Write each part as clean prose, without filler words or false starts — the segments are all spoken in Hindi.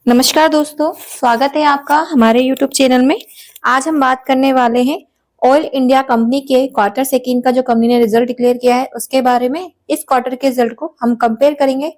नमस्कार दोस्तों, स्वागत है आपका हमारे YouTube चैनल में। आज हम बात करने वाले हैं ऑयल इंडिया कंपनी के क्वार्टर सेकंड का जो कंपनी ने रिजल्ट डिक्लेयर किया है उसके बारे में। इस क्वार्टर के रिजल्ट को हम कंपेयर करेंगे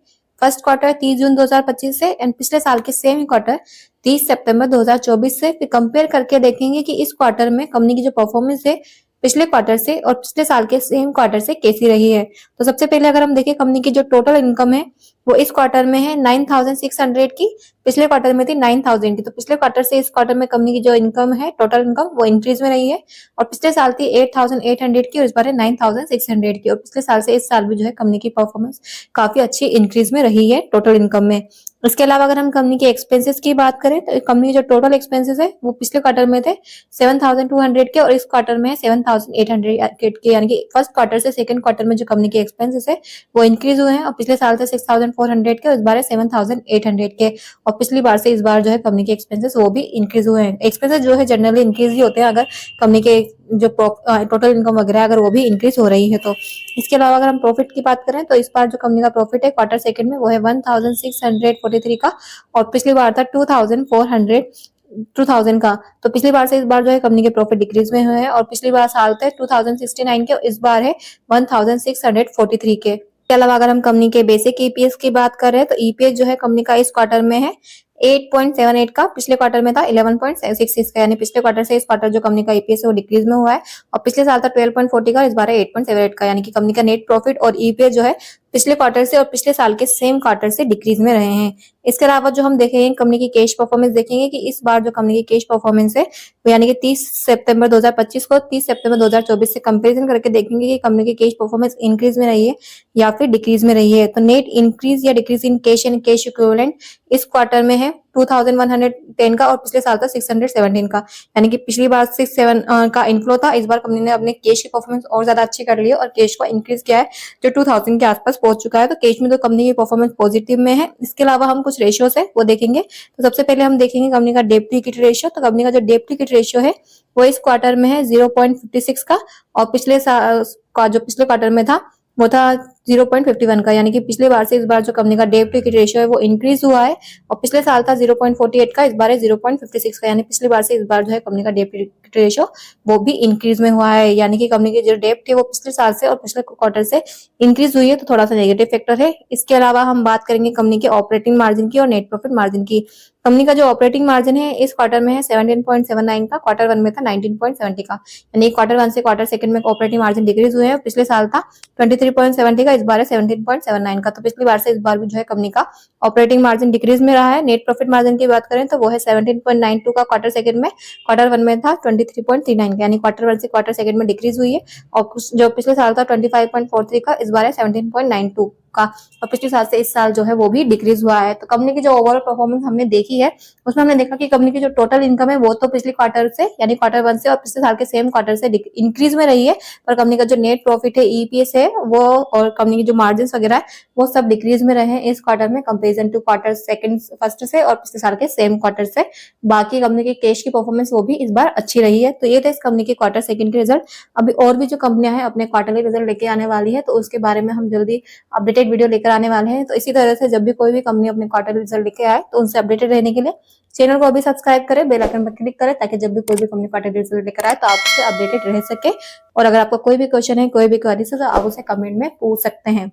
फर्स्ट क्वार्टर 30 जून 2025 से एंड पिछले साल के सेम क्वार्टर 30 सितंबर 2024 से। फिर कंपेयर करके देखेंगे कि इस क्वार्टर में कंपनी की जो परफॉर्मेंस है पिछले क्वार्टर से और पिछले साल के सेम क्वार्टर से कैसी रही है। तो सबसे पहले अगर हम देखें कंपनी की जो टोटल इनकम है वो इस क्वार्टर में है 9600 की, पिछले क्वार्टर में थी 9000 की। तो पिछले क्वार्टर से इस क्वार्टर में कंपनी की जो इनकम है टोटल इनकम वो इंक्रीज में रही है और पिछले साल थी 8800 की और इस बार है 9600 की। और पिछले साल से इस साल भी जो है कंपनी की परफॉर्मेंस काफी अच्छी इंक्रीज में रही है टोटल इनकम में। इसके अलावा अगर हम कंपनी के एक्सपेंसेस की बात करें तो कंपनी के जो टोटल एक्सपेंसेस है वो पिछले क्वार्टर में थे 7200 के और इस क्वार्टर में है 7800 के, यानी कि फर्स्ट क्वार्टर से सेकंड क्वार्टर में जो कंपनी के एक्सपेंसेस है वो इंक्रीज हुए हैं और पिछले साल से 6400 के और इस बार है 7800 के। और पिछली बार से इस बार जो है कंपनी के एक्सपेंसेस वो भी इंक्रीज हुए हैं। एक्सपेंसेस जो है जनरली इंक्रीज ही होते हैं अगर कंपनी के जो टोटल इनकम वगैरह अगर वो भी इंक्रीज हो रही है तो। इसके अलावा अगर हम प्रॉफिट की बात करें तो इस बार जो कंपनी का प्रॉफिट है क्वार्टर सेकंड में वो है 1643 का और पिछली बार था 2000 का। तो पिछली बार से इस बार जो है कंपनी के प्रॉफिट डिक्रीज में हुए हैं और पिछली बार साल थे 2069 के और इस बार है 1643 के। इसके अलावा अगर हम कंपनी के बेसिक ईपीएस की बात करें तो ईपीएस जो है कंपनी का इस क्वार्टर में है 8.78 का, पिछले क्वार्टर में था 11.66 का, यानी पिछले क्वार्टर से इस क्वार्टर जो कंपनी का ईपीएस है वो डिक्रीज में हुआ है और पिछले साल था 12.40 का और इस बार है 8.78 का, यानी कि कंपनी का नेट प्रॉफिट और ईपीएस जो है पिछले क्वार्टर से और पिछले साल के सेम क्वार्टर से डिक्रीज में रहे हैं। इसके अलावा जो हम देखेंगे कंपनी की कैश परफॉर्मेंस देखेंगे कि इस बार जो कंपनी की कैश परफॉर्मेंस है वो यानी कि 30 सितंबर 2025 को 30 सितंबर 2024 से कंपैरिजन करके देखेंगे कि कंपनी की कैश परफॉर्मेंस इंक्रीज में रही है या फिर डिक्रीज में रही है। तो नेट इंक्रीज या decrease in cash and cash equivalent इस क्वार्टर में है 2110 का और पिछले साल था 617 का, यानी कि पिछली बार 67 का इनफ्लो था, इस बार कंपनी ने अपने कैश की परफॉर्मेंस और ज्यादा अच्छी कर ली है और कैश को इंक्रीज किया है जो 2000 के आसपास पहुंच चुका है। तो कैश में तो कंपनी की परफॉर्मेंस पॉजिटिव में है। इसके अलावा हम कुछ रेशियोज है वो देखेंगे। तो सबसे पहले हम देखेंगे कंपनी का डेट टू इक्विटी रेशियो। तो कंपनी का जो डेट टू इक्विटी रेशियो है वो इस क्वार्टर में है 0.56 का और पिछले साल का जो पिछले क्वार्टर में था वो था 0.51 का, यानी कि पिछले बार से इस बार जो कंपनी का डेट टू इक्विटी रेशियो है वो इंक्रीज हुआ है और पिछले साल था 0.48 का, इस बार है 0.56 का, यानी पिछली बार से इस बार जो है कंपनी का डेट टू इक्विटी रेशियो वो भी इंक्रीज में हुआ है, यानी कि कंपनी की जो डेट है वो पिछले साल से और पिछले क्वार्टर से इंक्रीज हुई है, तो थोड़ा सा नेगेटिव फैक्टर है। इसके अलावा हम बात करेंगे कंपनी के ऑपरेटिंग मार्जिन की और नेट प्रॉफिट मार्जिन की। कंपनी का जो ऑपरेटिंग मार्जिन है इस क्वार्टर में है 17.79 का, क्वार्टर वन में था 19.70 का, यानी क्वार्टर वन से क्वार्टर सेकंड में ऑपरेटिंग मार्जिन डिक्रीज हुए हैं। पिछले साल था 23.70 का, इस बार है 17.79 का। तो पिछली बार से इस बार भी जो है कंपनी का ऑपरेटिंग मार्जिन डिक्रीज में रहा है। नेट प्रॉफिट मार्जिन की बात करें तो वो है 17.92 का क्वार्टर सेकंड में, क्वार्टर वन में था 23.39 का, यानी क्वार्टर वन से क्वार्टर सेकंड में डिक्रीज हुई है और जो पिछले साल था 25.43 का, इस बार है 17.92 का और पिछले साल से इस साल जो है वो भी डिक्रीज हुआ है। तो कंपनी की जो ओवरऑल परफॉर्मेंस हमने देखी है उसमें हमने देखा कि कंपनी की जो टोटल इनकम है वो तो पिछले क्वार्टर से यानी क्वार्टर वन से और पिछले साल के सेम क्वार्टर से इंक्रीज में रही है, पर कंपनी का जो नेट प्रॉफिट है ईपीएस है वो और कंपनी की जो मार्जिन वगैरह है वो सब डिक्रीज में रहे हैं इस क्वार्टर में comparison to quarter second first से और पिछले साल के सेम क्वार्टर से। बाकी कंपनी की कैश की परफॉर्मेंस वो भी इस बार अच्छी रही है। तो ये थे इस कंपनी के क्वार्टर सेकंड के रिजल्ट। अभी और भी जो कंपनियां हैं अपने क्वार्टरली रिजल्ट लेके आने वाली है तो उसके बारे में हम जल्दी अपडेटेड वीडियो लेकर आने वाले हैं। तो इसी तरह से जब भी कोई भी कंपनी अपने क्वार्टरली रिजल्ट लेके आए तो उनसे अपडेटेड रहने के लिए चैनल को अभी सब्सक्राइब करें, बेल आइकन पर क्लिक करें ताकि जब भी कोई भी कंपनी क्वार्टरली रिजल्ट लेकर आए तो आप उससे अपडेटेड रह सके। और अगर आपका कोई भी क्वेश्चन है, कोई भी क्वेरी है तो आप उसे कमेंट में पूछ सकते हैं।